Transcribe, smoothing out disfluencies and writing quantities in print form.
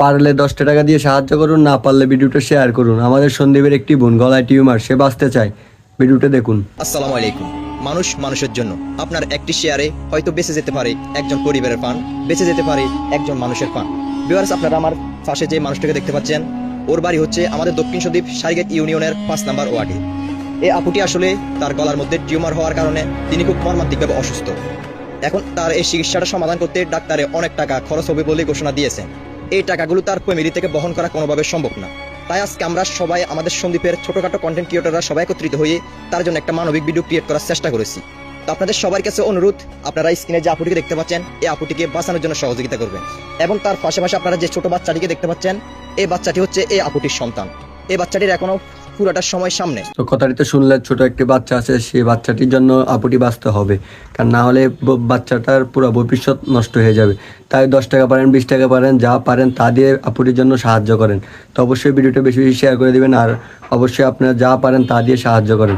পারলে 10টা টাকা দিয়ে সাহায্য করুন, না পারলে ভিডিওটা শেয়ার করুন। আমাদের সন্দীপের একটি বোন গলায় টিউমার, সে বাঁচতে চায়। ভিডিওটা দেখুন। আসসালামু আলাইকুম। মানুষ মানুষের জন্য। আপনার একটি শেয়ারে হয়তো বেঁচে যেতে পারে একজন পরিবারের প্রাণ, বেঁচে যেতে পারে একজন মানুষের প্রাণ। ভিউয়ার্স, আপনারা আমার পাশে যে মানুষটাকে দেখতে পাচ্ছেন, ওর বাড়ি হচ্ছে আমাদের দক্ষিণ সন্দ্বীপ সারিগেট ইউনিয়নের 5 নম্বর ওয়ার্ডে। এই আপুটি আসলে তার গলার মধ্যে টিউমার হওয়ার কারণে তিনি খুব মর্মান্তিকভাবে অসুস্থ। এখন তার এই চিকিৎসাটা সমাধান করতে ডাক্তারে অনেক টাকা খরচ হবে বলে ঘোষণা দিয়েছেন। এই টাকাগুলো তার ফ্যামিলি থেকে বহন করা কোনোভাবে সম্ভব না। তাই আজকে আমরা সবাই আমাদের সন্দ্বীপের ছোটখাটো কন্টেন্ট ক্রিয়েটররা সবাই একত্রিত হয়ে তার জন্য একটা মানবিক ভিডিও ক্রিয়েট করার চেষ্টা করেছি। তো আপনাদের সবার কাছে অনুরোধ, আপনারা স্ক্রিনে যে আপুটিকে দেখতে পাচ্ছেন, এই আপুটিকে বাঁচানোর জন্য সহযোগিতা করবেন। এবং তার পাশাপাশি আপনারা যে ছোট বাচ্চাটিকে দেখতে পাচ্ছেন, এই বাচ্চাটি হচ্ছে এই আপুটির সন্তান। এই বাচ্চাটির এখনো পুরোটার সময় সামনে। তো কথাটি তো শুনলে, ছোট একটি বাচ্চা আছে, সেই বাচ্চাটির জন্য আপুটি বাঁচতে হবে, কারণ না হলে বাচ্চাটার পুরো ভবিষ্যৎ নষ্ট হয়ে যাবে। তাই 10 টাকা পারেন, 20 টাকা পারেন, যা পারেন তা দিয়ে আপুটির জন্য সাহায্য করেন। তো অবশ্যই ভিডিওটা বেশি বেশি শেয়ার করে দিবেন, আর অবশ্যই আপনারা যা পারেন তা দিয়ে সাহায্য করেন।